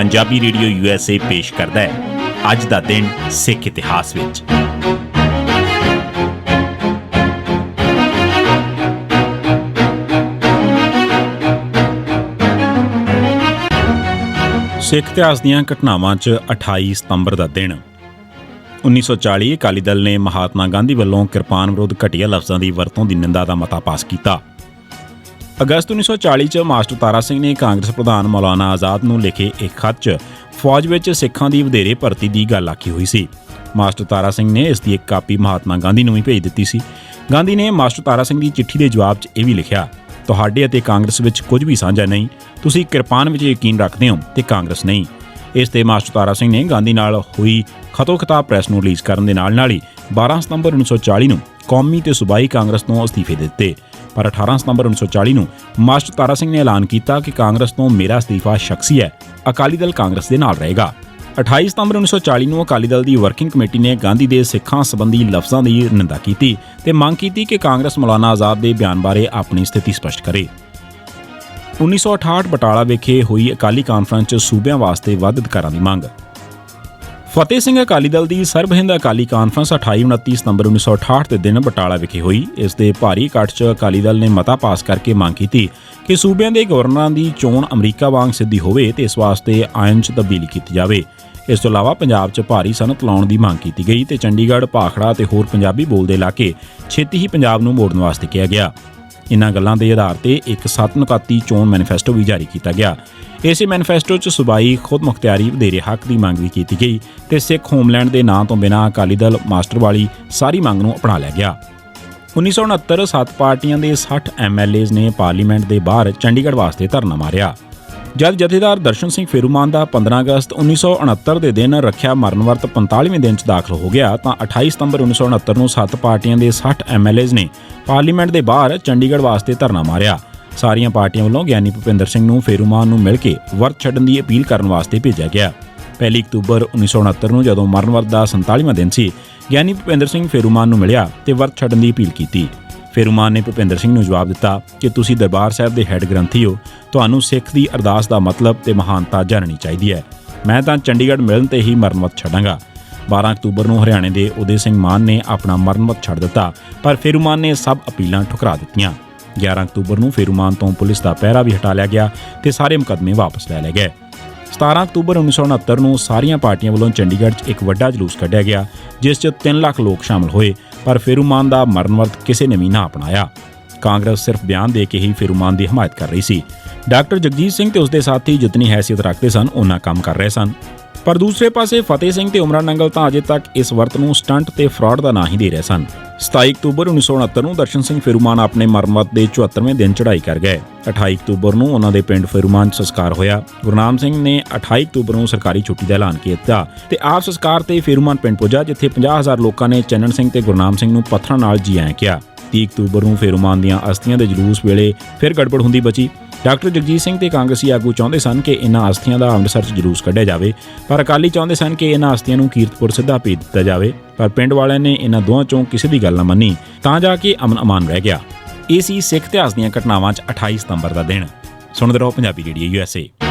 Punjabi radio USA पेश करता है अज दा दिन सिख इतिहास विच। सिख इतिहास दीआं घटनावां च 28 ਸਤੰਬਰ ਦਾ ਦਿਨ 1940 ਅਕਾਲੀ ਦਲ ਨੇ ਮਹਾਤਮਾ ਗਾਂਧੀ ਵੱਲੋਂ ਕਿਰਪਾਨ ਵਿਰੁੱਧ ਘਟੀਆ ਲਫ਼ਜ਼ਾਂ ਦੀ ਵਰਤੋਂ ਦੀ ਨਿੰਦਾ ਦਾ ਮਤਾ ਪਾਸ ਕੀਤਾ। ਅਗਸਤ 1940 ਚ ਮਾਸਟਰ ਤਾਰਾ ਸਿੰਘ ਨੇ ਕਾਂਗਰਸ ਪ੍ਰਧਾਨ ਮੌਲਾਨਾ ਆਜ਼ਾਦ ਨੂੰ ਲਿਖੇ ਇੱਕ ਖੱਤ 'ਚ ਫੌਜ ਵਿੱਚ ਸਿੱਖਾਂ ਦੀ ਵਧੇਰੇ ਭਰਤੀ ਦੀ ਗੱਲ ਆਖੀ ਹੋਈ ਸੀ। ਮਾਸਟਰ ਤਾਰਾ ਸਿੰਘ ਨੇ ਇਸ ਦੀ ਇੱਕ ਕਾਪੀ ਮਹਾਤਮਾ ਗਾਂਧੀ ਨੂੰ ਵੀ ਭੇਜ ਦਿੱਤੀ ਸੀ। ਗਾਂਧੀ ਨੇ ਮਾਸਟਰ ਤਾਰਾ ਸਿੰਘ ਦੀ ਚਿੱਠੀ ਦੇ ਜਵਾਬ 'ਚ ਇਹ ਵੀ ਲਿਖਿਆ, ਤੁਹਾਡੇ ਅਤੇ ਕਾਂਗਰਸ ਵਿੱਚ ਕੁਝ ਵੀ ਸਾਂਝਾ ਨਹੀਂ, ਤੁਸੀਂ ਕਿਰਪਾਨ ਵਿੱਚ ਯਕੀਨ ਰੱਖਦੇ ਹੋ ਤੇ ਕਾਂਗਰਸ ਨਹੀਂ। ਇਸ ਤੇ ਮਾਸਟਰ ਤਾਰਾ ਸਿੰਘ ਨੇ ਗਾਂਧੀ ਨਾਲ ਹੋਈ ਖਤੋ ਖਿਤਾਬ ਪ੍ਰੈਸ ਨੂੰ ਰਿਲੀਜ਼ ਕਰਨ ਦੇ ਨਾਲ ਹੀ 12 ਸਤੰਬਰ 1940 ਨੂੰ ਕੌਮੀ ਤੇ ਸੂਬਾਈ ਕਾਂਗਰਸ ਤੋਂ ਅਸਤੀਫੇ ਦਿੱਤੇ। ਪਰ 18 ਸਤੰਬਰ 1940 ਨੂੰ ਮਾਸਟਰ ਤਾਰਾ ਸਿੰਘ ਨੇ ਐਲਾਨ ਕੀਤਾ ਕਿ ਕਾਂਗਰਸ ਤੋਂ ਮੇਰਾ ਅਸਤੀਫਾ ਸ਼ਖਸੀ ਹੈ, ਅਕਾਲੀ ਦਲ ਕਾਂਗਰਸ ਦੇ ਨਾਲ ਰਹੇਗਾ। 28 ਸਤੰਬਰ 1940 ਨੂੰ ਅਕਾਲੀ ਦਲ ਦੀ ਵਰਕਿੰਗ ਕਮੇਟੀ ਨੇ ਗਾਂਧੀ ਦੇ ਸਿੱਖਾਂ ਸੰਬੰਧੀ ਲਫ਼ਜ਼ਾਂ ਦੀ ਨਿੰਦਾ ਕੀਤੀ ਤੇ ਮੰਗ ਕੀਤੀ ਕਿ ਕਾਂਗਰਸ ਮੌਲਾਨਾ ਆਜ਼ਾਦ ਦੇ ਬਿਆਨ ਬਾਰੇ ਆਪਣੀ ਸਥਿਤੀ ਸਪਸ਼ਟ ਕਰੇ। 1968 ਬਟਾਲਾ ਵਿਖੇ ਹੋਈ ਅਕਾਲੀ ਕਾਨਫਰੰਸ 'ਚ ਸੂਬਿਆਂ ਵਾਸਤੇ ਵੱਧ ਅਧਿਕਾਰਾਂ ਦੀ ਮੰਗ। ਫਤਿਹ ਸਿੰਘ ਅਕਾਲੀ ਦਲ ਦੀ ਸਰਬ ਹਿੰਦ ਅਕਾਲੀ ਕਾਨਫਰੰਸ 28-29 ਸਤੰਬਰ 1968 ਦੇ ਦਿਨ ਬਟਾਲਾ ਵਿਖੇ ਹੋਈ। ਇਸ ਦੇ ਭਾਰੀ ਇਕੱਠ 'ਚ ਅਕਾਲੀ ਦਲ ਨੇ ਮਤਾ ਪਾਸ ਕਰਕੇ ਮੰਗ ਕੀਤੀ ਕਿ ਸੂਬਿਆਂ ਦੇ ਗਵਰਨਰਾਂ ਦੀ ਚੋਣ ਅਮਰੀਕਾ ਵਾਂਗ ਸਿੱਧੀ ਹੋਵੇ ਤੇ ਇਸ ਵਾਸਤੇ ਆਇਨ 'ਚ ਤਬਦੀਲੀ ਕੀਤੀ ਜਾਵੇ। ਇਸ ਤੋਂ ਇਲਾਵਾ ਪੰਜਾਬ 'ਚ ਭਾਰੀ ਸਨਅਤ ਲਾਉਣ ਦੀ ਮੰਗ ਕੀਤੀ ਗਈ ਤੇ ਚੰਡੀਗੜ੍ਹ, ਭਾਖੜਾ ਤੇ ਹੋਰ ਪੰਜਾਬੀ ਬੋਲਦੇ ਇਲਾਕੇ ਛੇਤੀ ਹੀ ਪੰਜਾਬ ਨੂੰ ਮੋੜਨ ਵਾਸਤੇ ਕਿਹਾ ਗਿਆ। ਇਨ੍ਹਾਂ ਗੱਲਾਂ ਦੇ ਆਧਾਰ ਤੇ ਇੱਕ 7 ਨੁਕਾਤੀ ਚੋਣ ਮੈਨੀਫੈਸਟੋ ਵੀ ਜਾਰੀ ਕੀਤਾ ਗਿਆ। ਇਸੇ ਮੈਨੀਫੈਸਟੋ 'ਚ ਸੂਬਾਈ ਖੁਦ ਮੁਖਤਿਆਰੀ ਵਧੇਰੇ ਹੱਕ ਦੀ ਮੰਗ ਵੀ ਕੀਤੀ ਗਈ ਤੇ ਸਿੱਖ ਹੋਮਲੈਂਡ ਦੇ ਨਾਂ ਤੋਂ ਬਿਨਾਂ ਅਕਾਲੀ ਦਲ ਮਾਸਟਰ ਵਾਲੀ ਸਾਰੀ ਮੰਗ ਨੂੰ ਅਪਣਾ ਲਿਆ ਗਿਆ। 1969 7 ਪਾਰਟੀਆਂ ਦੇ 60 MLAs ਨੇ ਪਾਰਲੀਮੈਂਟ ਦੇ ਬਾਹਰ ਚੰਡੀਗੜ੍ਹ ਵਾਸਤੇ ਧਰਨਾ ਮਾਰਿਆ। ਜਦ ਜਥੇਦਾਰ ਦਰਸ਼ਨ ਸਿੰਘ ਫੇਰੂਮਾਨ ਦਾ 15 ਅਗਸਤ 1969 ਦੇ ਦਿਨ ਰੱਖਿਆ ਮਰਨ ਵਰਤ 45ਵੇਂ ਦਿਨ 'ਚ ਦਾਖਲ ਹੋ ਗਿਆ ਤਾਂ 28 ਸਤੰਬਰ 1969 ਨੂੰ 7 ਪਾਰਟੀਆਂ ਦੇ 60 MLAs ਨੇ ਪਾਰਲੀਮੈਂਟ ਦੇ ਬਾਹਰ ਚੰਡੀਗੜ੍ਹ ਵਾਸਤੇ ਧਰਨਾ ਮਾਰਿਆ। ਸਾਰੀਆਂ ਪਾਰਟੀਆਂ ਵੱਲੋਂ ਗਿਆਨੀ ਭੁਪਿੰਦਰ ਸਿੰਘ ਨੂੰ ਫੇਰੂਮਾਨ ਨੂੰ ਮਿਲ ਕੇ ਵਰਤ ਛੱਡਣ ਦੀ ਅਪੀਲ ਕਰਨ ਵਾਸਤੇ ਭੇਜਿਆ ਗਿਆ। 1 ਅਕਤੂਬਰ 1969 ਨੂੰ ਜਦੋਂ ਮਰਨ ਵਰਤ ਦਾ 47ਵਾਂ ਦਿਨ ਸੀ, ਗਿਆਨੀ ਭੁਪਿੰਦਰ ਸਿੰਘ ਫੇਰੂਮਾਨ ਨੂੰ ਮਿਲਿਆ ਤੇ ਵਰਤ ਛੱਡਣ ਦੀ ਅਪੀਲ ਕੀਤੀ। ਫੇਰੂਮਾਨ ਨੇ ਭੁਪਿੰਦਰ ਸਿੰਘ ਨੂੰ ਜਵਾਬ ਦਿੱਤਾ ਕਿ ਤੁਸੀਂ ਦਰਬਾਰ ਸਾਹਿਬ ਦੇ ਹੈੱਡ ਗ੍ਰੰਥੀ ਹੋ, ਤੁਹਾਨੂੰ ਸਿੱਖ ਦੀ ਅਰਦਾਸ ਦਾ ਮਤਲਬ ਤੇ ਮਹਾਨਤਾ ਜਾਣਨੀ ਚਾਹੀਦੀ ਹੈ। ਮੈਂ ਤਾਂ ਚੰਡੀਗੜ੍ਹ ਮਿਲਣ ਤੇ ਹੀ ਮਰਨ ਵਰਤ ਛੱਡਾਂਗਾ। 12 ਅਕਤੂਬਰ ਨੂੰ ਹਰਿਆਣੇ ਦੇ ਉਦੇ ਸਿੰਘ ਮਾਨ ਨੇ ਆਪਣਾ ਮਰਨ ਵਰਤ ਛੱਡ ਦਿੱਤਾ, ਪਰ ਫੇਰੂਮਾਨ ਨੇ ਸਭ ਅਪੀਲਾਂ ਠੁਕਰਾ ਦਿੱਤੀਆਂ। 11 ਅਕਤੂਬਰ ਨੂੰ ਫੇਰੂਮਾਨ ਤੋਂ ਪੁਲਿਸ ਦਾ ਪਹਿਰਾ ਵੀ ਹਟਾ ਲਿਆ ਗਿਆ ਤੇ ਸਾਰੇ ਮੁਕੱਦਮੇ ਵਾਪਸ ਲੈ ਲਏ ਗਏ। 17 ਅਕਤੂਬਰ 1969 ਨੂੰ ਸਾਰੀਆਂ ਪਾਰਟੀਆਂ ਵੱਲੋਂ ਚੰਡੀਗੜ੍ਹ 'ਚ ਇੱਕ ਵੱਡਾ ਜਲੂਸ ਕੱਢਿਆ ਗਿਆ ਜਿਸ 'ਚ 3 ਲੱਖ ਲੋਕ ਸ਼ਾਮਲ ਹੋਏ, ਪਰ ਫੇਰੂਮਾਨ ਦਾ ਮਰਨ ਵਰਤ ਕਿਸੇ ਨੇ ਵੀ ਨਾ ਅਪਣਾਇਆ। ਕਾਂਗਰਸ ਸਿਰਫ ਬਿਆਨ ਦੇ ਕੇ ਹੀ ਫੇਰੂਮਾਨ ਦੀ ਹਮਾਇਤ ਕਰ ਰਹੀ ਸੀ। ਡਾਕਟਰ ਜਗਜੀਤ ਸਿੰਘ ਤੇ ਉਸਦੇ ਸਾਥੀ ਜਿਤਨੀ ਹੈਸੀਅਤ ਰੱਖਦੇ ਸਨ ਉਹਨਾਂ ਕੰਮ ਕਰ ਰਹੇ ਸਨ। ਪਰ ਦੂਸਰੇ ਪਾਸੇ ਫਤਿਹ ਸਿੰਘ ਤੇ ਉਮਰਾ ਨੰਗਲ ਤਾਂ ਅਜੇ ਤੱਕ ਇਸ ਵਰਤ ਨੂੰ ਸਟੰਟ ਤੇ ਫਰਾਡ ਦਾ ਨਾਂ ਹੀ ਦੇ ਰਹੇ ਸਨ। 27 ਅਕਤੂਬਰ 1969 ਨੂੰ ਦਰਸ਼ਨ ਸਿੰਘ ਫੇਰੂਮਾਨ ਆਪਣੇ ਮਰਨ ਵਰਤ ਦੇ 74ਵੇਂ ਦਿਨ ਚੜ੍ਹਾਈ ਕਰ ਗਏ। 28 ਅਕਤੂਬਰ ਨੂੰ ਉਹਨਾਂ ਦੇ ਪਿੰਡ ਫੇਰੂਮਾਨ 'ਚ ਸੰਸਕਾਰ ਹੋਇਆ। ਗੁਰਨਾਮ ਸਿੰਘ ਨੇ 28 ਅਕਤੂਬਰ ਨੂੰ ਸਰਕਾਰੀ ਛੁੱਟੀ ਦਾ ਐਲਾਨ ਕੀਤਾ ਤੇ ਆਪ ਸੰਸਕਾਰ ਤੇ ਫੇਰੂਮਾਨ ਪਿੰਡ ਪੁੱਜਾ ਜਿੱਥੇ 50,000 ਲੋਕਾਂ ਨੇ ਚੰਨਣ ਸਿੰਘ ਤੇ ਗੁਰਨਾਮ ਸਿੰਘ ਨੂੰ ਪੱਥਰਾਂ ਨਾਲ ਜੀ ਆਇਆਂ ਕਿਹਾ। 30 ਅਕਤੂਬਰ ਨੂੰ ਫੇਰੂਮਾਨ ਦੀਆਂ ਅਸਥੀਆਂ ਦੇ ਜਲੂਸ ਵੇਲੇ ਫਿਰ ਗੜਬੜ ਹੁੰਦੀ ਬਚੀ। ਡਾਕਟਰ ਜਗਜੀਤ ਸਿੰਘ ਤੇ ਕਾਂਗਰਸੀ ਆਗੂ ਚਾਹੁੰਦੇ ਸਨ ਕਿ ਇਹਨਾਂ ਅਸਥੀਆਂ ਦਾ ਅੰਮ੍ਰਿਤਸਰ 'ਚ ਜਲੂਸ ਕੱਢਿਆ ਜਾਵੇ, ਪਰ ਅਕਾਲੀ ਚਾਹੁੰਦੇ ਸਨ ਕਿ ਇਹਨਾਂ ਅਸਥੀਆਂ ਨੂੰ ਕੀਰਤਪੁਰ ਸਿੱਧਾ ਭੇਜ ਦਿੱਤਾ ਜਾਵੇ। ਪਰ ਪਿੰਡ ਵਾਲਿਆਂ ਨੇ ਇਹਨਾਂ ਦੋਵਾਂ 'ਚੋਂ ਕਿਸੇ ਦੀ ਗੱਲ ਨਾ ਮੰਨੀ ਤਾਂ ਜਾ ਕੇ ਅਮਨ ਅਮਾਨ ਰਹਿ ਗਿਆ। ਇਹ ਸੀ ਸਿੱਖ ਇਤਿਹਾਸ ਦੀਆਂ ਘਟਨਾਵਾਂ 'ਚ 28 ਸਤੰਬਰ ਦਾ ਦਿਨ। ਸੁਣਦੇ ਰਹੋ ਪੰਜਾਬੀ ਰੇਡੀਓ USA।